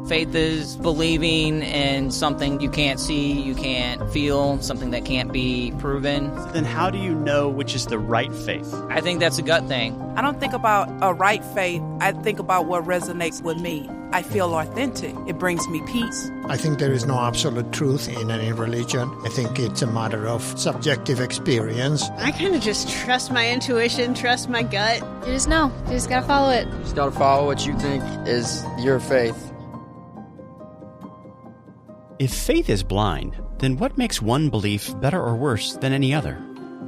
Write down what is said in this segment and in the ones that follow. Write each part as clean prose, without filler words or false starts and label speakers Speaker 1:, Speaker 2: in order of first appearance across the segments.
Speaker 1: Faith is believing in something you can't see, you can't feel, something that can't be proven.
Speaker 2: Then how do you know which is the right faith?
Speaker 1: I think that's a gut thing.
Speaker 3: I don't think about a right faith. I think about what resonates with me. I feel authentic. It brings me peace.
Speaker 4: I think there is no absolute truth in any religion. I think it's a matter of subjective experience.
Speaker 5: I kind of just trust my intuition, trust my gut.
Speaker 6: You just know. You just gotta follow it.
Speaker 7: You just gotta follow what you think is your faith.
Speaker 2: If faith is blind, then what makes one belief better or worse than any other?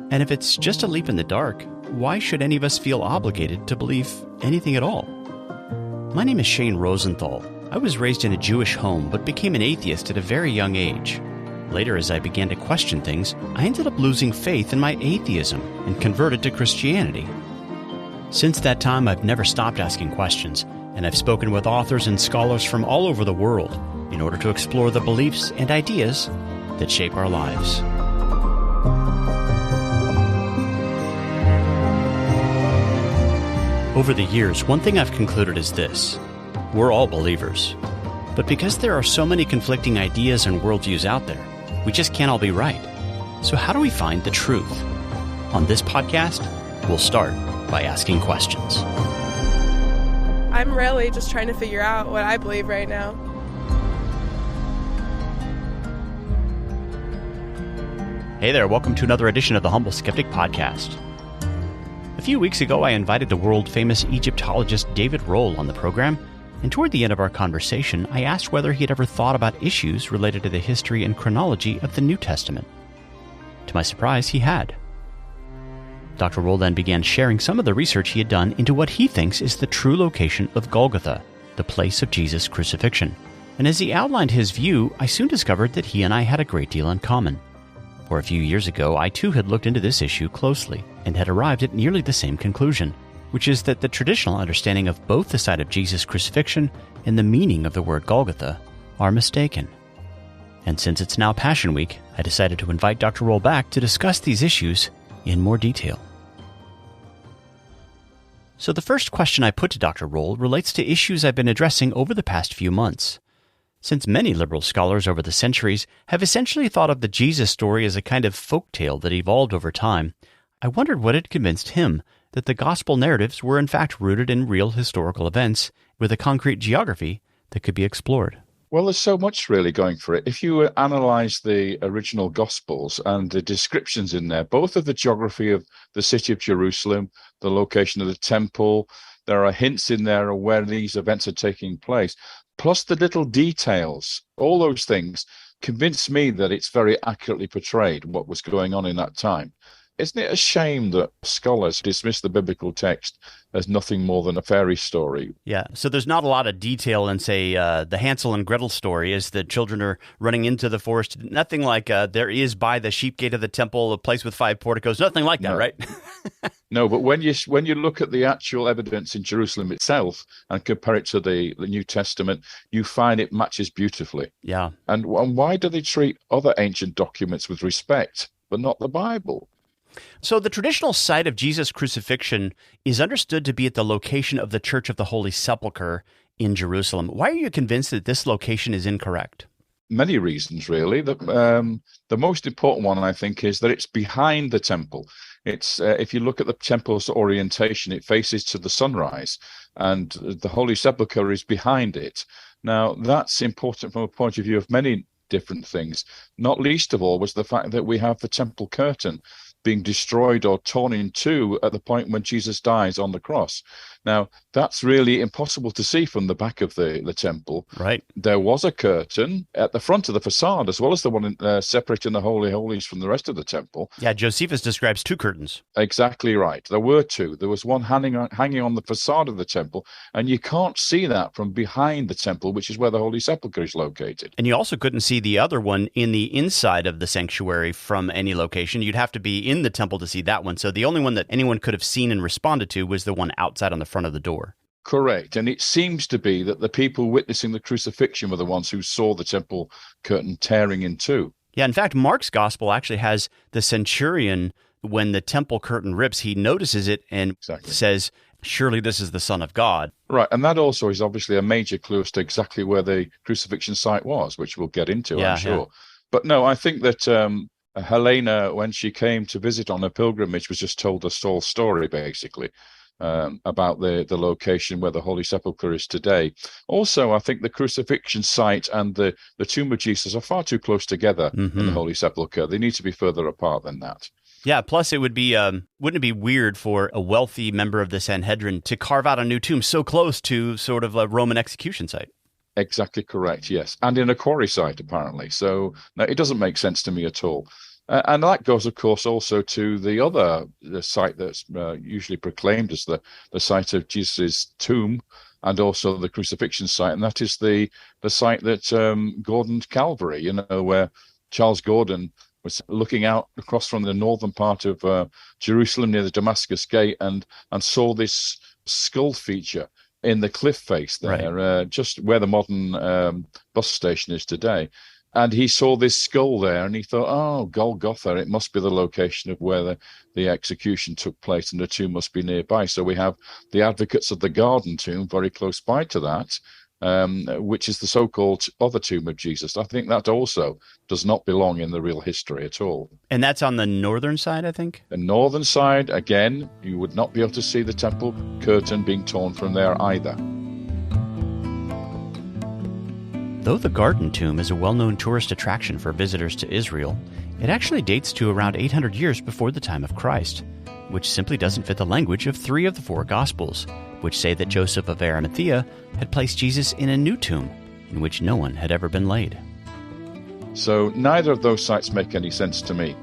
Speaker 2: And if it's just a leap in the dark, why should any of us feel obligated to believe anything at all? My name is Shane Rosenthal. I was raised in a Jewish home, but became an atheist at a very young age. Later, as I began to question things, I ended up losing faith in my atheism and converted to Christianity. Since that time, I've never stopped asking questions, and I've spoken with authors and scholars from all over the world in order to explore the beliefs and ideas that shape our lives. Over the years, one thing I've concluded is this: we're all believers. But because there are so many conflicting ideas and worldviews out there, we just can't all be right. So how do we find the truth? On this podcast, we'll start by asking questions.
Speaker 8: I'm really just trying to figure out what I believe right now.
Speaker 2: Hey there, welcome to another edition of the Humble Skeptic podcast. A few weeks ago, I invited the world-famous Egyptologist David Rohl on the program, and toward the end of our conversation, I asked whether he had ever thought about issues related to the history and chronology of the New Testament. To my surprise, he had. Dr. Rohl then began sharing some of the research he had done into what he thinks is the true location of Golgotha, the place of Jesus' crucifixion. And as he outlined his view, I soon discovered that he and I had a great deal in common. For a few years ago, I too had looked into this issue closely and had arrived at nearly the same conclusion, which is that the traditional understanding of both the site of Jesus' crucifixion and the meaning of the word Golgotha are mistaken. And since it's now Passion Week, I decided to invite Dr. Rohl back to discuss these issues in more detail. So the first question I put to Dr. Rohl relates to issues I've been addressing over the past few months. Since many liberal scholars over the centuries have essentially thought of the Jesus story as a kind of folk tale that evolved over time, I wondered what had convinced him that the gospel narratives were in fact rooted in real historical events with a concrete geography that could be explored.
Speaker 9: Well, there's so much really going for it. If you analyze the original Gospels and the descriptions in there, both of the geography of the city of Jerusalem, the location of the temple, there are hints in there of where these events are taking place, plus the little details, all those things convince me that it's very accurately portrayed what was going on in that time. Isn't it a shame that scholars dismiss the biblical text as nothing more than a fairy story?
Speaker 2: Yeah, so there's not a lot of detail in, say, the Hansel and Gretel story as the children are running into the forest. Nothing like there is by the sheep gate of the temple, a place with 5 porticos. Nothing like that, right?
Speaker 9: No, but when you look at the actual evidence in Jerusalem itself and compare it to the New Testament, you find it matches beautifully.
Speaker 2: Yeah.
Speaker 9: And why do they treat other ancient documents with respect, but not the Bible?
Speaker 2: So the traditional site of Jesus' crucifixion is understood to be at the location of the Church of the Holy Sepulchre in Jerusalem. Why are you convinced that this location is incorrect?
Speaker 9: Many reasons, really. The most important one, I think, is that it's behind the temple. It's if you look at the temple's orientation, it faces to the sunrise, and the Holy Sepulchre is behind it. Now, that's important from a point of view of many different things. Not least of all was the fact that we have the temple curtain being destroyed or torn in two at the point when Jesus dies on the cross. Now, that's really impossible to see from the back of the temple.
Speaker 2: Right.
Speaker 9: There was a curtain at the front of the facade, as well as the one separating the Holy Holies from the rest of the temple.
Speaker 2: Yeah, Josephus describes 2 curtains.
Speaker 9: Exactly right. There were 2. There was one hanging on the facade of the temple, and you can't see that from behind the temple, which is where the Holy Sepulchre is located.
Speaker 2: And you also couldn't see the other one in the inside of the sanctuary from any location. You'd have to be in the temple to see that one. So the only one that anyone could have seen and responded to was the one outside on the front of the door.
Speaker 9: Correct. And it seems to be that the people witnessing the crucifixion were the ones who saw the temple curtain tearing in two.
Speaker 2: Yeah, in fact, Mark's gospel actually has the centurion, when the temple curtain rips, he notices it and says, surely this is the Son of God.
Speaker 9: Right, and that also is obviously a major clue as to exactly where the crucifixion site was, which we'll get into, I'm sure. Yeah. But no, I think that Helena, when she came to visit on her pilgrimage, was just told a whole story, basically, about the location where the Holy Sepulchre is today. Also, I think the crucifixion site and the tomb of Jesus are far too close together in the Holy Sepulchre. They need to be further apart than that.
Speaker 2: Yeah, plus it would be, wouldn't it be weird for a wealthy member of the Sanhedrin to carve out a new tomb so close to sort of a Roman execution site?
Speaker 9: Exactly correct, yes. And in a quarry site, apparently. So no, it doesn't make sense to me at all. And that goes, of course, also to the site that's usually proclaimed as the site of Jesus' tomb, and also the crucifixion site, and that is the site that Gordon's Calvary, where Charles Gordon was looking out across from the northern part of Jerusalem near the Damascus Gate and saw this skull feature in the cliff face there, right. Just where the modern bus station is today. And he saw this skull there and he thought, oh, Golgotha, it must be the location of where the execution took place, and the tomb must be nearby. So we have the Advocates of the Garden tomb very close by to that, which is the so-called other tomb of Jesus. I think that also does not belong in the real history at all.
Speaker 2: And that's on the northern side, I think?
Speaker 9: The northern side, again, you would not be able to see the temple curtain being torn from there either.
Speaker 2: Though the Garden Tomb is a well-known tourist attraction for visitors to Israel, it actually dates to around 800 years before the time of Christ, which simply doesn't fit the language of 3 of the 4 Gospels, which say that Joseph of Arimathea had placed Jesus in a new tomb, in which no one had ever been laid.
Speaker 9: So neither of those sites make any sense to me.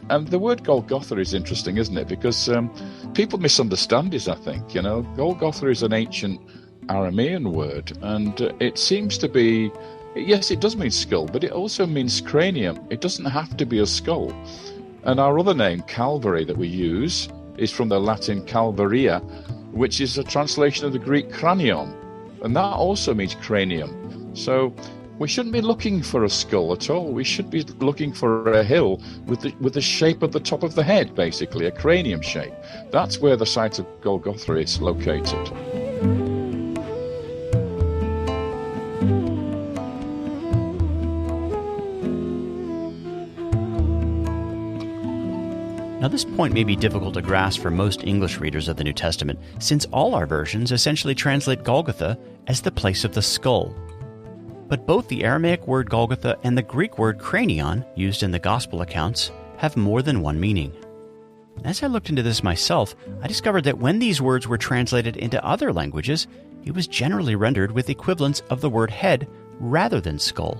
Speaker 9: And the word Golgotha is interesting, isn't it? Because people misunderstand it, I think. Golgotha is an ancient Aramean word, and it seems to be, yes, it does mean skull, but it also means cranium. It doesn't have to be a skull. And our other name, Calvary, that we use, is from the Latin calvaria, which is a translation of the Greek cranion, and that also means cranium. So we shouldn't be looking for a skull at all. We should be looking for a hill with the shape of the top of the head, basically, a cranium shape. That's where the site of Golgotha is located.
Speaker 2: Now, this point may be difficult to grasp for most English readers of the New Testament, since all our versions essentially translate Golgotha as the place of the skull. But both the Aramaic word Golgotha and the Greek word cranion, used in the Gospel accounts, have more than one meaning. As I looked into this myself, I discovered that when these words were translated into other languages, it was generally rendered with equivalents of the word head rather than skull.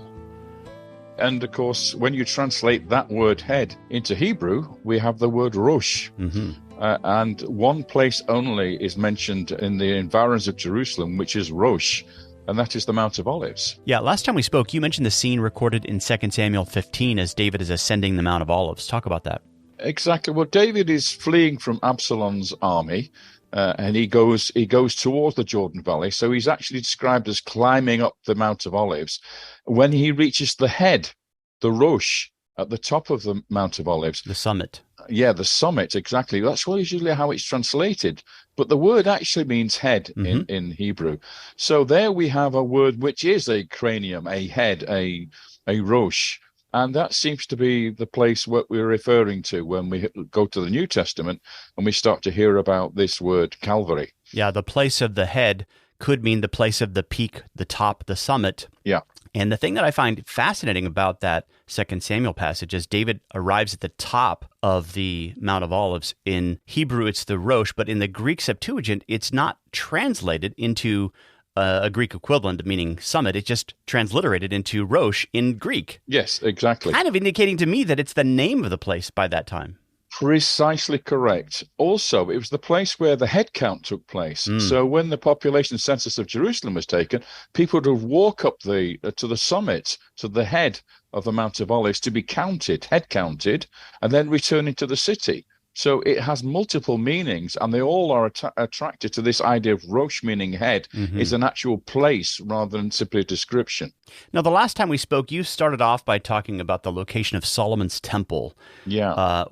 Speaker 9: And, of course, when you translate that word head into Hebrew, we have the word rosh.
Speaker 2: Mm-hmm.
Speaker 9: And one place only is mentioned in the environs of Jerusalem, which is Rosh, and that is the Mount of Olives.
Speaker 2: Yeah, last time we spoke, you mentioned the scene recorded in 2 Samuel 15 as David is ascending the Mount of Olives. Talk about that.
Speaker 9: Exactly. Well, David is fleeing from Absalom's army, and he goes towards the Jordan Valley. So he's actually described as climbing up the Mount of Olives. When he reaches the head, the Rosh, at the top of the Mount of Olives.
Speaker 2: The summit.
Speaker 9: Yeah, the summit, exactly. That's usually how it's translated. But the word actually means head in Hebrew. So there we have a word which is a cranium, a head, a Rosh. And that seems to be the place what we're referring to when we go to the New Testament and we start to hear about this word Calvary.
Speaker 2: Yeah, the place of the head could mean the place of the peak, the top, the summit.
Speaker 9: Yeah.
Speaker 2: And the thing that I find fascinating about that 2 Samuel passage is David arrives at the top of the Mount of Olives. In Hebrew, it's the Rosh, but in the Greek Septuagint, it's not translated into a Greek equivalent, meaning summit. It's just transliterated into Rosh in Greek.
Speaker 9: Yes, exactly.
Speaker 2: Kind of indicating to me that it's the name of the place by that time.
Speaker 9: Precisely correct. Also, it was the place where the head count took place. So when the population census of Jerusalem was taken, people would walk up to the summit, to the head of the Mount of Olives to be counted, head counted, and then return into the city. So it has multiple meanings, and they all are attracted to this idea of Rosh, meaning head, is an actual place rather than simply a description.
Speaker 2: Now, the last time we spoke, you started off by talking about the location of Solomon's temple,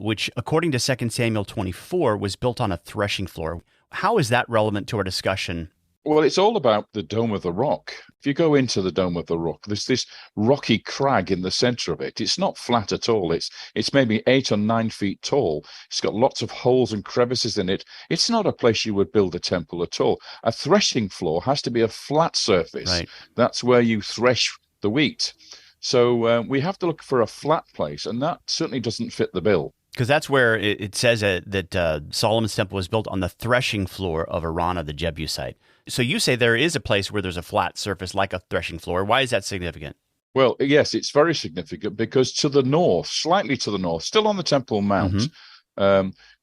Speaker 2: which, according to 2 Samuel 24, was built on a threshing floor. How is that relevant to our discussion?
Speaker 9: Well, it's all about the Dome of the Rock. If you go into the Dome of the Rock, there's this rocky crag in the center of it. It's not flat at all. It's maybe 8 or 9 feet tall. It's got lots of holes and crevices in it. It's not a place you would build a temple at all. A threshing floor has to be a flat surface.
Speaker 2: Right.
Speaker 9: That's where you thresh the wheat. So we have to look for a flat place, and that certainly doesn't fit the bill.
Speaker 2: Because that's where it says that Solomon's temple was built on the threshing floor of Araunah the Jebusite. So you say there is a place where there's a flat surface like a threshing floor. Why is that significant?
Speaker 9: Well, yes, it's very significant because to the north, slightly to the north, still on the Temple Mount,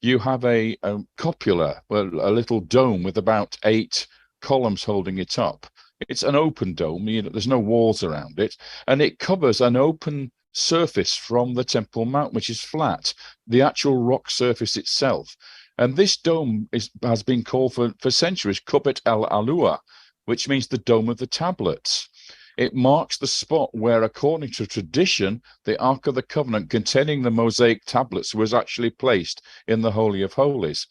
Speaker 9: you have a cupola, a little dome with about 8 columns holding it up. It's an open dome. There's no walls around it, and it covers an open surface from the Temple Mount, which is flat, the actual rock surface itself. And this dome has been called for centuries Kubet el-Alua, which means the Dome of the Tablets. It marks the spot where, according to tradition, the Ark of the Covenant containing the Mosaic tablets was actually placed in the Holy of Holies.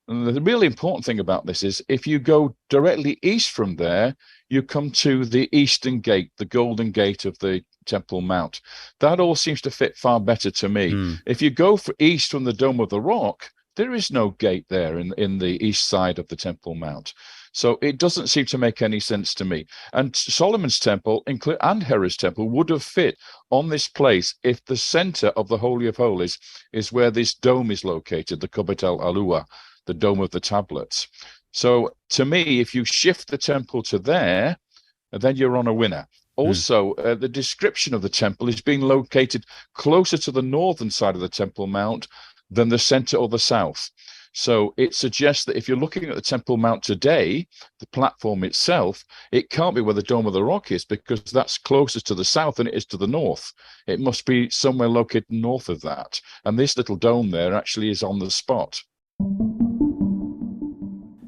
Speaker 9: And the really important thing about this is if you go directly east from there, you come to the Eastern Gate, the Golden Gate of the Temple Mount. That all seems to fit far better to me. If you go east from the Dome of the Rock, there is no gate there in the east side of the Temple Mount. So it doesn't seem to make any sense to me. And Solomon's temple and Herod's temple would have fit on this place if the center of the Holy of Holies is where this dome is located, the Kubet el-Alua, the Dome of the Tablets. So to me, if you shift the temple to there, then you're on a winner. Also, the description of the temple is being located closer to the northern side of the Temple Mount than the center or the south. So it suggests that if you're looking at the Temple Mount today, the platform itself, it can't be where the Dome of the Rock is because that's closer to the south than it is to the north. It must be somewhere located north of that. And this little dome there actually is on the spot.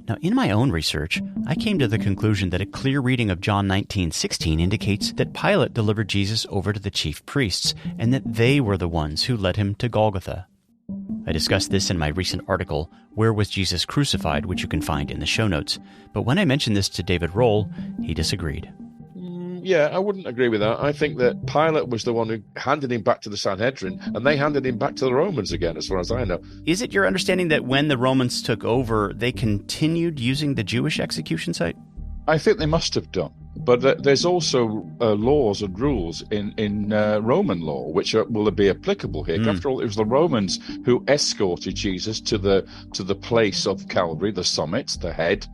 Speaker 2: Now, in my own research, I came to the conclusion that a clear reading of John 19:16 indicates that Pilate delivered Jesus over to the chief priests and that they were the ones who led him to Golgotha. I discussed this in my recent article, Where Was Jesus Crucified?, which you can find in the show notes. But when I mentioned this to David Rohl, he disagreed.
Speaker 10: Yeah, I wouldn't agree with that. I think that Pilate was the one who handed him back to the Sanhedrin, and they handed him back to the Romans again, as far as I know.
Speaker 2: Is it your understanding that when the Romans took over, they continued using the Jewish execution site?
Speaker 9: I think they must have done. But there's also laws and rules in Roman law which will be applicable here. After all, it was the Romans who escorted Jesus to the place of Calvary, the summit, the head,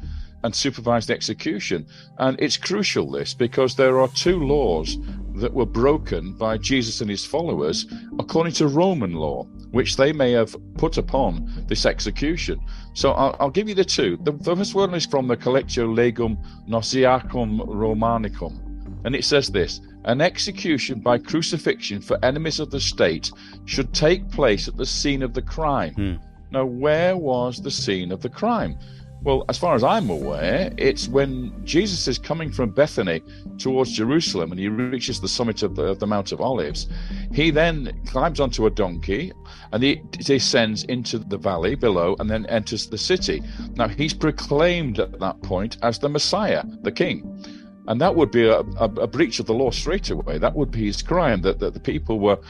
Speaker 9: and supervised the execution. And it's crucial, this, because there are 2 laws that were broken by Jesus and his followers according to Roman law, which they may have put upon this execution. So I'll give you the 2. The first one is from the Collectio Legum Nosiacum Romanicum, and it says this: an execution by crucifixion for enemies of the state should take place at the scene of the crime. Now, where was the scene of the crime? Well, as far as I'm aware, it's when Jesus is coming from Bethany towards Jerusalem and he reaches the summit of the Mount of Olives. He then climbs onto a donkey and he descends into the valley below and then enters the city. Now, he's proclaimed at that point as the Messiah, the King. And that would be a breach of the law straight away. That would be his crime, that the people were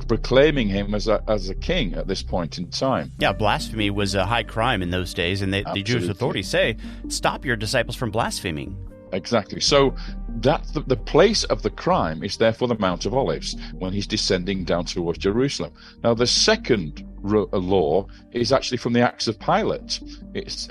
Speaker 9: proclaiming him as a king at this point in time.
Speaker 2: Yeah, blasphemy was a high crime in those days, and the Jewish authorities say, stop your disciples from blaspheming.
Speaker 9: Exactly. So that the place of the crime is therefore the Mount of Olives, when he's descending down towards Jerusalem. Now, the second law is actually from the Acts of Pilate.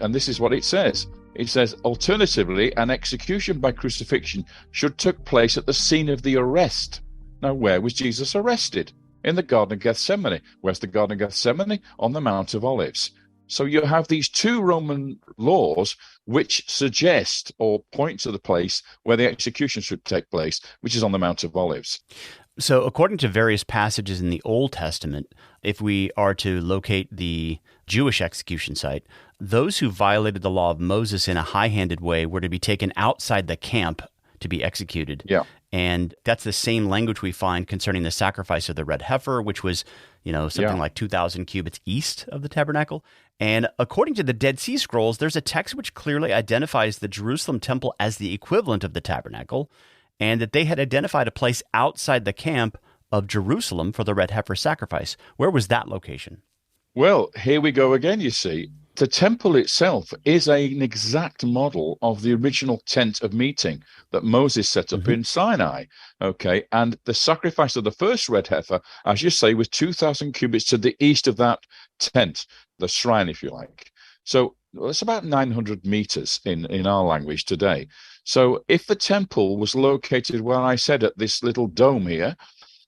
Speaker 9: And this is what it says. It says, alternatively, an execution by crucifixion should take place at the scene of the arrest. Now, where was Jesus arrested? In the Garden of Gethsemane. Where's the Garden of Gethsemane? On the Mount of Olives. So you have these 2 Roman laws which suggest or point to the place where the execution should take place, which is on the Mount of Olives.
Speaker 2: So according to various passages in the Old Testament, if we are to locate the Jewish execution site, those who violated the law of Moses in a high-handed way were to be taken outside the camp to be executed.
Speaker 9: Yeah.
Speaker 2: And that's the same language we find concerning the sacrifice of the red heifer, which was something like 2,000 cubits east of the tabernacle. And according to the Dead Sea Scrolls, there's a text which clearly identifies the Jerusalem temple as the equivalent of the tabernacle, and that they had identified a place outside the camp of Jerusalem for the red heifer sacrifice. Where was that location?
Speaker 9: Well, here we go again, you see. The temple itself is an exact model of the original tent of meeting that Moses set up in Sinai. Okay, and the sacrifice of the first red heifer, as you say, was 2,000 cubits to the east of that tent, the shrine, if you like. So it's about 900 meters in our language today. So if the temple was located where I said at this little dome here,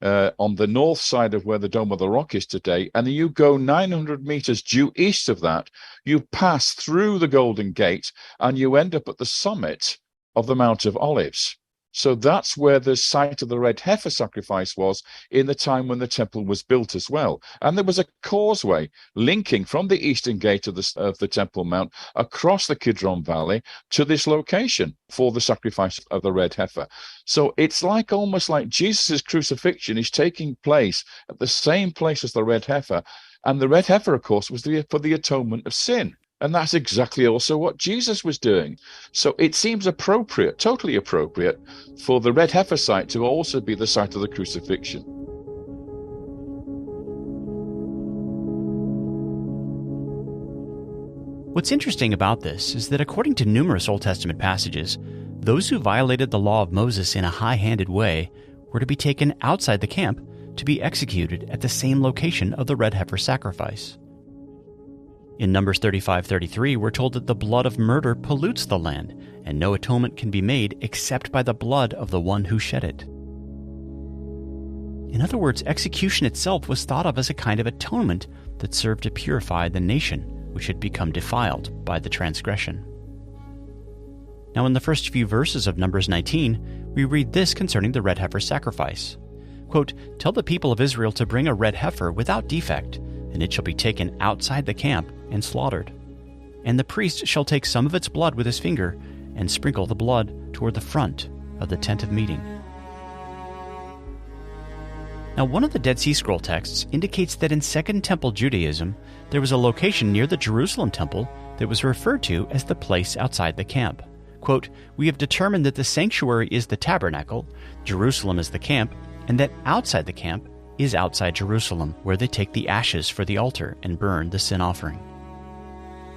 Speaker 9: on the north side of where the Dome of the Rock is today, and you go 900 meters due east of that, you pass through the Golden Gate, and you end up at the summit of the Mount of Olives. So that's where the site of the red heifer sacrifice was in the time when the temple was built as well. And there was a causeway linking from the eastern gate of the Temple Mount across the Kidron Valley to this location for the sacrifice of the red heifer. So it's almost like Jesus' crucifixion is taking place at the same place as the red heifer. And the red heifer, of course, was for the atonement of sin. And that's exactly also what Jesus was doing. So it seems appropriate, totally appropriate, for the red heifer site to also be the site of the crucifixion.
Speaker 2: What's interesting about this is that according to numerous Old Testament passages, those who violated the law of Moses in a high-handed way were to be taken outside the camp to be executed at the same location of the red heifer sacrifice. In Numbers 35:33, we're told that the blood of murder pollutes the land, and no atonement can be made except by the blood of the one who shed it. In other words, execution itself was thought of as a kind of atonement that served to purify the nation, which had become defiled by the transgression. Now, in the first few verses of Numbers 19, we read this concerning the red heifer sacrifice. Quote, "Tell the people of Israel to bring a red heifer without defect, and it shall be taken outside the camp and slaughtered. And the priest shall take some of its blood with his finger and sprinkle the blood toward the front of the tent of meeting." Now, one of the Dead Sea Scroll texts indicates that in Second Temple Judaism, there was a location near the Jerusalem temple that was referred to as the place outside the camp. Quote, "We have determined that the sanctuary is the tabernacle, Jerusalem is the camp, and that outside the camp is outside Jerusalem, where they take the ashes for the altar and burn the sin offering."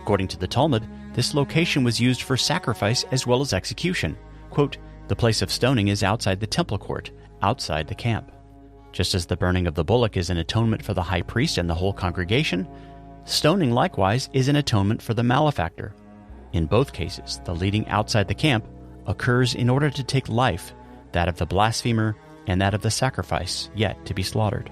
Speaker 2: According to the Talmud, this location was used for sacrifice as well as execution. Quote, "The place of stoning is outside the temple court, outside the camp." Just as the burning of the bullock is an atonement for the high priest and the whole congregation, stoning likewise is an atonement for the malefactor. In both cases, the leading outside the camp occurs in order to take life, that of the blasphemer and that of the sacrifice yet to be slaughtered.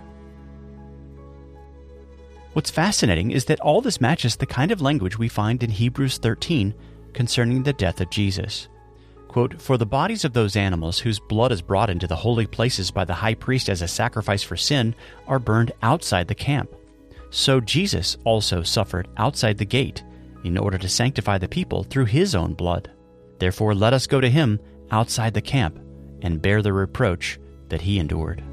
Speaker 2: What's fascinating is that all this matches the kind of language we find in Hebrews 13 concerning the death of Jesus. Quote, "For the bodies of those animals whose blood is brought into the holy places by the high priest as a sacrifice for sin are burned outside the camp. So Jesus also suffered outside the gate in order to sanctify the people through his own blood. Therefore let us go to him outside the camp and bear the reproach that he endured."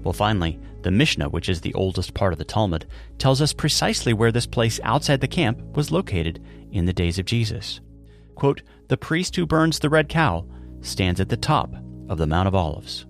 Speaker 2: Well, finally, the Mishnah, which is the oldest part of the Talmud, tells us precisely where this place outside the camp was located in the days of Jesus. Quote, "The priest who burns the red cow stands at the top of the Mount of Olives."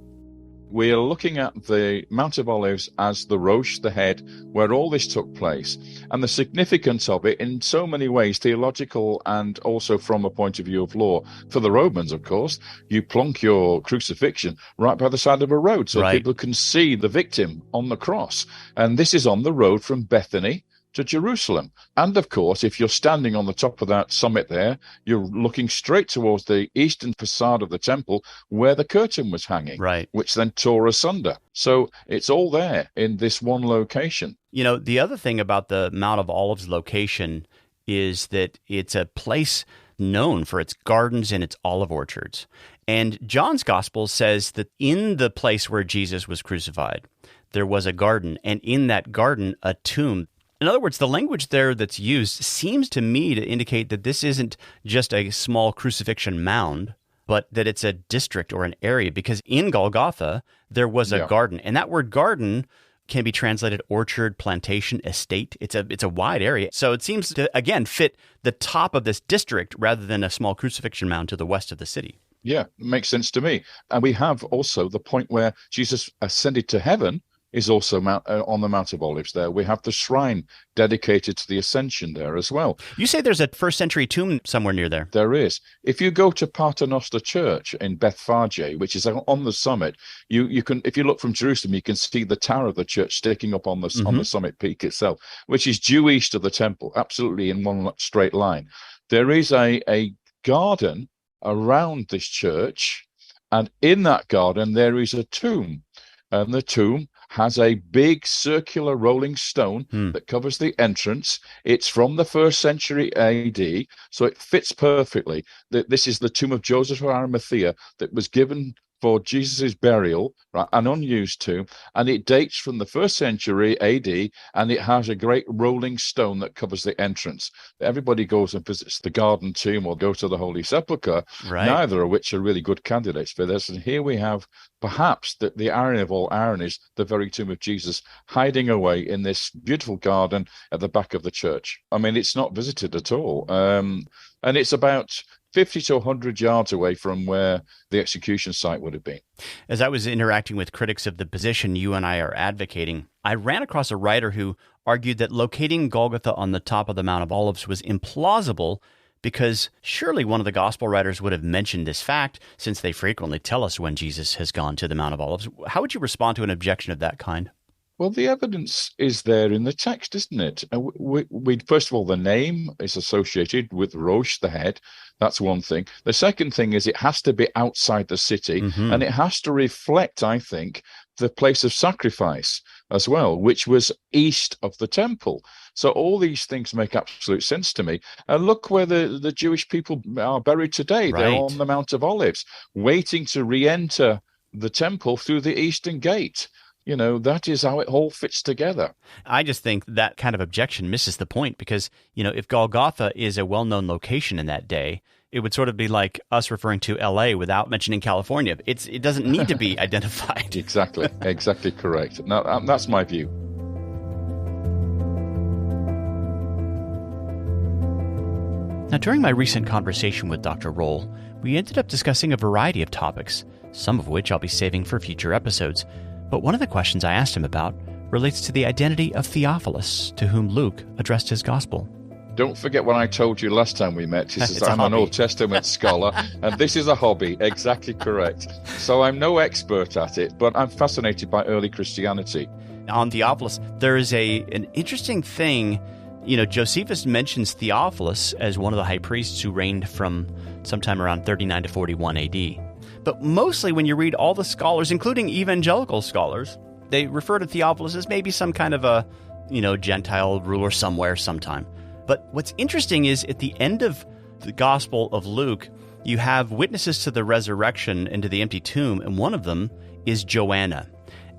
Speaker 9: We are looking at the Mount of Olives as the Rosh, the head, where all this took place, and the significance of it in so many ways, theological and also from a point of view of law. For the Romans, of course, you plonk your crucifixion right by the side of a road so people can see the victim on the cross. And this is on the road from Bethany to Jerusalem. And of course, if you're standing on the top of that summit there, you're looking straight towards the eastern facade of the temple where the curtain was hanging, which then tore asunder. So it's all there in this one location.
Speaker 2: You know, the other thing about the Mount of Olives location is that it's a place known for its gardens and its olive orchards. And John's gospel says that in the place where Jesus was crucified, there was a garden, and in that garden, a tomb. In other words, the language there that's used seems to me to indicate that this isn't just a small crucifixion mound, but that it's a district or an area, because in Golgotha, there was a garden. And that word garden can be translated orchard, plantation, estate. It's a wide area. So it seems to, again, fit the top of this district rather than a small crucifixion mound to the west of the city.
Speaker 9: Yeah, makes sense to me. And we have also the point where Jesus ascended to heaven is also on the Mount of Olives there. We have the shrine dedicated to the Ascension there as well.
Speaker 2: You say there's a first century tomb somewhere near there.
Speaker 9: There is. If you go to Paternoster Church in Bethphage, which is on the summit, you can, if you look from Jerusalem, you can see the tower of the church sticking up on the summit peak itself, which is due east of the temple, absolutely in one straight line. There is a garden around this church, and in that garden there is a tomb, and the tomb has a big circular rolling stone that covers the entrance. It's from the 1st century AD, so it fits perfectly. This is the tomb of Joseph of Arimathea that was given for Jesus' burial, right, an unused tomb, and it dates from the 1st century AD, and it has a great rolling stone that covers the entrance. Everybody goes and visits the garden tomb or go to the Holy Sepulchre, neither of which are really good candidates for this. And here we have perhaps the irony of all ironies, the very tomb of Jesus hiding away in this beautiful garden at the back of the church. I mean, it's not visited at all. And it's about 50 to 100 yards away from where the execution site would have been.
Speaker 2: As I was interacting with critics of the position you and I are advocating, I ran across a writer who argued that locating Golgotha on the top of the Mount of Olives was implausible because surely one of the gospel writers would have mentioned this fact, since they frequently tell us when Jesus has gone to the Mount of Olives. How would you respond to an objection of that kind?
Speaker 9: Well, the evidence is there in the text, isn't it? We first of all, the name is associated with Rosh, the head. That's one thing. The second thing is it has to be outside the city, and it has to reflect, I think, the place of sacrifice as well, which was east of the temple. So all these things make absolute sense to me. And look where the Jewish people are buried today. They're on the Mount of Olives, waiting to re-enter the temple through the eastern gate. You know, that is how it all fits together.
Speaker 2: I just think that kind of objection misses the point because, you know, if Golgotha is a well-known location in that day, it would sort of be like us referring to L.A. without mentioning California. It doesn't need to be identified.
Speaker 9: Exactly correct. Now, that's my view.
Speaker 2: Now, during my recent conversation with Dr. Rohl, we ended up discussing a variety of topics, some of which I'll be saving for future episodes. But one of the questions I asked him about relates to the identity of Theophilus, to whom Luke addressed his gospel.
Speaker 9: Don't forget what I told you last time we met. He says, I'm an Old Testament scholar, and this is a hobby. Exactly correct. So I'm no expert at it, but I'm fascinated by early Christianity.
Speaker 2: On Theophilus, there is an interesting thing. You know, Josephus mentions Theophilus as one of the high priests who reigned from sometime around 39 to 41 AD. But mostly when you read all the scholars, including evangelical scholars, they refer to Theophilus as maybe some kind of a, Gentile ruler somewhere sometime. But what's interesting is at the end of the Gospel of Luke, you have witnesses to the resurrection and to the empty tomb, and one of them is Joanna.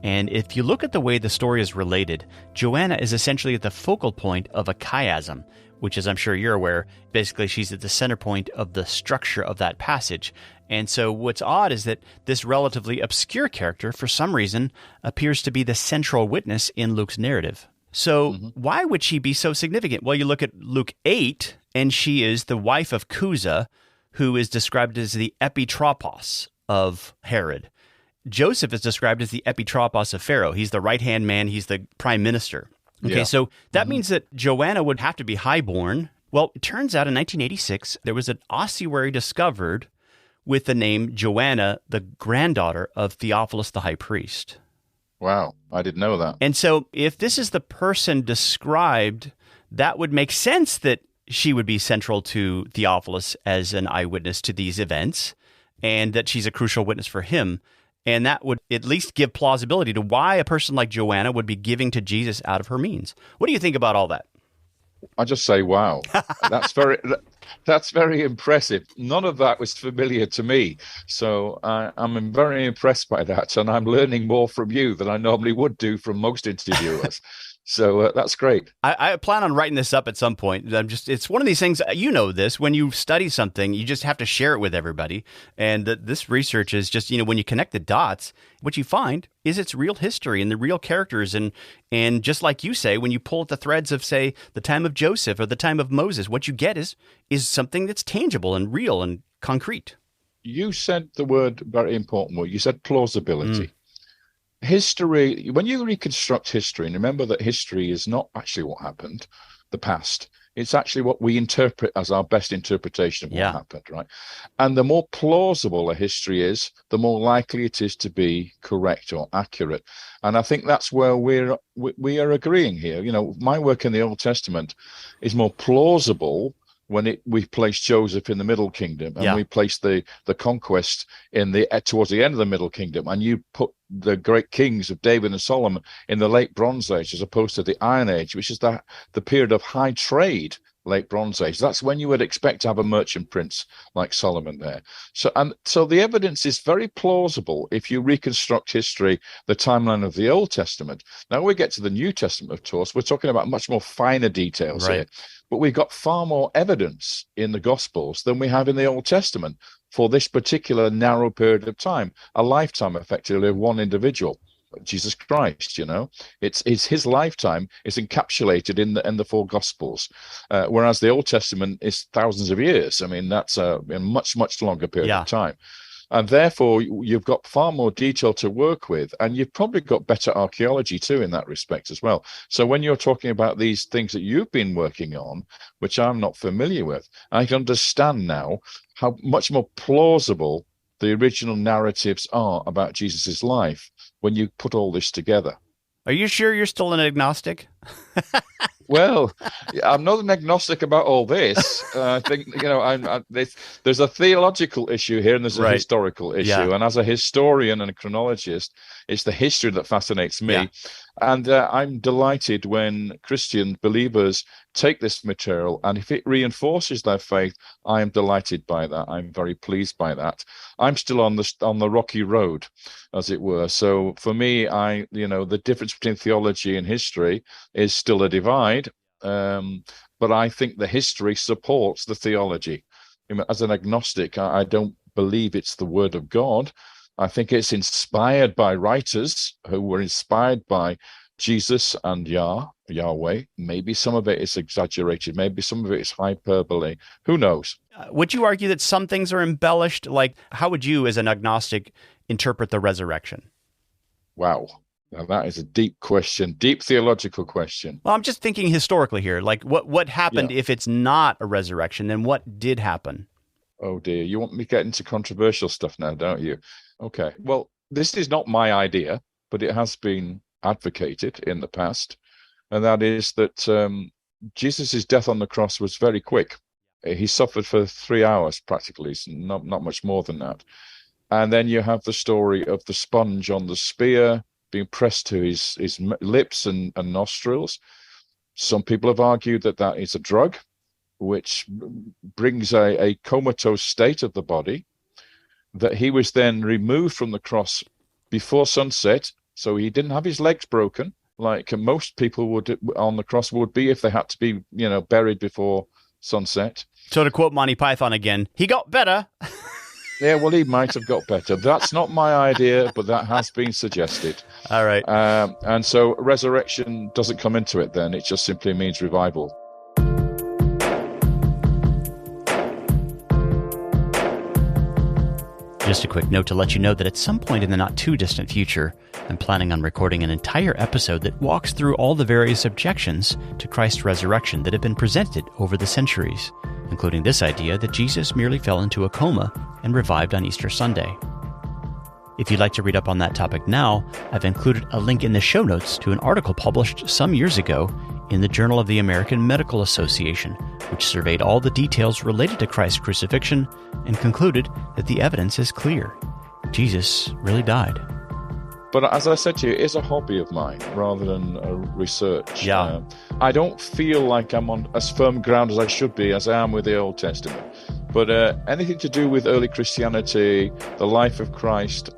Speaker 2: And if you look at the way the story is related, Joanna is essentially at the focal point of a chiasm, which, as I'm sure you're aware, basically she's at the center point of the structure of that passage. And so what's odd is that this relatively obscure character, for some reason, appears to be the central witness in Luke's narrative. So why would she be so significant? Well, you look at Luke 8, and she is the wife of Chuza, who is described as the epitropos of Herod. Joseph is described as the epitropos of Pharaoh. He's the right-hand man. He's the prime minister. Okay, so that means that Joanna would have to be highborn. Well, it turns out in 1986, there was an ossuary discovered with the name Joanna, the granddaughter of Theophilus the high priest.
Speaker 9: Wow, I didn't know that.
Speaker 2: And so if this is the person described, that would make sense that she would be central to Theophilus as an eyewitness to these events, and that she's a crucial witness for him. And that would at least give plausibility to why a person like Joanna would be giving to Jesus out of her means. What do you think about all that?
Speaker 9: I just say, wow, that's very impressive. None of that was familiar to me. So I'm very impressed by that. And I'm learning more from you than I normally would do from most interviewers. So that's great.
Speaker 2: I plan on writing this up at some point. It's one of these things, you know this, when you study something, you just have to share it with everybody. And this research is just, when you connect the dots, what you find is it's real history and the real characters. And just like you say, when you pull at the threads of, say, the time of Joseph or the time of Moses, what you get is something that's tangible and real and concrete.
Speaker 9: You said the word, very important word. You said plausibility. History, when you reconstruct history, and remember that history is not actually what happened, the past. It's actually what we interpret as our best interpretation of what happened, right? And the more plausible a history is, the more likely it is to be correct or accurate. And I think that's where we are agreeing here. My work in the Old Testament is more plausible when we place Joseph in the Middle Kingdom, and we place the conquest towards the end of the Middle Kingdom, and you put the great kings of David and Solomon in the Late Bronze Age, as opposed to the Iron Age, which is the period of high trade, Late Bronze Age. That's when you would expect to have a merchant prince like Solomon there. So the evidence is very plausible if you reconstruct history, the timeline of the Old Testament. Now we get to the New Testament, of course, we're talking about much more finer details here. But we've got far more evidence in the Gospels than we have in the Old Testament for this particular narrow period of time, a lifetime effectively of one individual, Jesus Christ. It's his lifetime is encapsulated in the four Gospels, whereas the Old Testament is thousands of years. I mean, that's a much, much longer period of time. And therefore, you've got far more detail to work with, and you've probably got better archaeology too in that respect as well. So when you're talking about these things that you've been working on, which I'm not familiar with, I can understand now how much more plausible the original narratives are about Jesus's life when you put all this together.
Speaker 2: Are you sure you're still an agnostic?
Speaker 9: Well, I'm not an agnostic about all this. I think, there's a theological issue here and there's a historical issue. Yeah. And as a historian and a chronologist, it's the history that fascinates me. Yeah. And I'm delighted when Christian believers take this material, and if it reinforces their faith, I am delighted by that. I'm very pleased by that. I'm still on the rocky road, as it were. So for me, the difference between theology and history is still a divide. But I think the history supports the theology. As an agnostic, I don't believe it's the word of God. I think it's inspired by writers who were inspired by Jesus and Yahweh. Maybe some of it is exaggerated. Maybe some of it is hyperbole. Who knows?
Speaker 2: Would you argue that some things are embellished? Like, how would you, as an agnostic, interpret the resurrection?
Speaker 9: Wow. Now that is a deep question, deep theological question.
Speaker 2: Well, I'm just thinking historically here. Like, what happened if it's not a resurrection? Then what did happen?
Speaker 9: Oh, dear. You want me to get into controversial stuff now, don't you? Okay. Well, this is not my idea, but it has been advocated in the past. And that is that Jesus' death on the cross was very quick. He suffered for 3 hours, practically, not much more than that. And then you have the story of the sponge on the spear being pressed to his lips and nostrils. Some people have argued that is a drug, which brings a comatose state of the body, that he was then removed from the cross before sunset. So he didn't have his legs broken like most people would on the cross would be if they had to be, buried before sunset.
Speaker 2: So to quote Monty Python again, he got better.
Speaker 9: Yeah, well, he might have got better. That's not my idea, but that has been suggested.
Speaker 2: All right.
Speaker 9: And so resurrection doesn't come into it then. It just simply means revival.
Speaker 2: Just a quick note to let you know that at some point in the not-too-distant future, I'm planning on recording an entire episode that walks through all the various objections to Christ's resurrection that have been presented over the centuries, including this idea that Jesus merely fell into a coma and revived on Easter Sunday. If you'd like to read up on that topic now, I've included a link in the show notes to an article published some years ago in the Journal of the American Medical Association, which surveyed all the details related to Christ's crucifixion and concluded that the evidence is clear. Jesus really died.
Speaker 9: But as I said to you, it is a hobby of mine rather than a research.
Speaker 2: Yeah.
Speaker 9: I don't feel like I'm on as firm ground as I should be, as I am with the Old Testament. But anything to do with early Christianity, the life of Christ,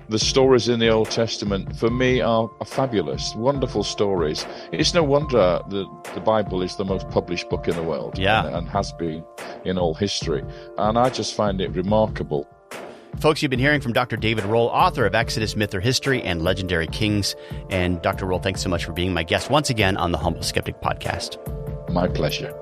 Speaker 9: the stories in the Old Testament, for me, are fabulous, wonderful stories. It's no wonder that the Bible is the most published book in the world, and has been in all history. And I just find it remarkable.
Speaker 2: Folks, you've been hearing from Dr. David Rohl, author of Exodus, Myth or History, and Legendary Kings. And Dr. Rohl, thanks so much for being my guest once again on the Humble Skeptic podcast.
Speaker 9: My pleasure.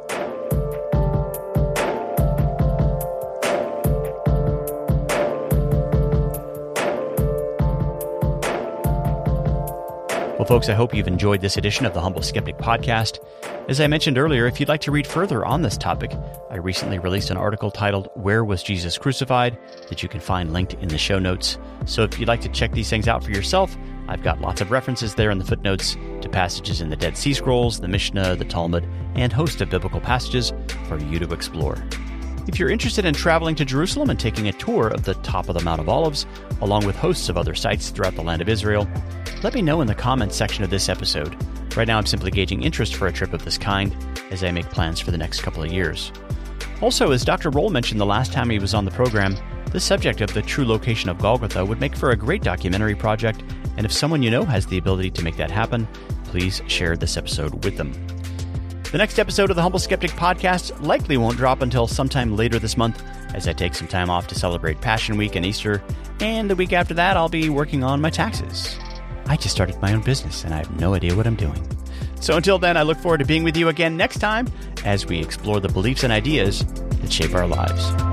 Speaker 2: Well, folks, I hope you've enjoyed this edition of the Humble Skeptic podcast. As I mentioned earlier, if you'd like to read further on this topic, I recently released an article titled "Where Was Jesus Crucified?" that you can find linked in the show notes. So if you'd like to check these things out for yourself, I've got lots of references there in the footnotes to passages in the Dead Sea Scrolls, the Mishnah, the Talmud, and a host of biblical passages for you to explore. If you're interested in traveling to Jerusalem and taking a tour of the top of the Mount of Olives, along with hosts of other sites throughout the land of Israel, let me know in the comments section of this episode. Right now I'm simply gauging interest for a trip of this kind as I make plans for the next couple of years. Also, as Dr. Rohl mentioned the last time he was on the program, the subject of the true location of Golgotha would make for a great documentary project, and if someone you know has the ability to make that happen, please share this episode with them. The next episode of the Humble Skeptic podcast likely won't drop until sometime later this month, as I take some time off to celebrate Passion Week and Easter, and the week after that I'll be working on my taxes. I just started my own business and I have no idea what I'm doing. So until then, I look forward to being with you again next time as we explore the beliefs and ideas that shape our lives.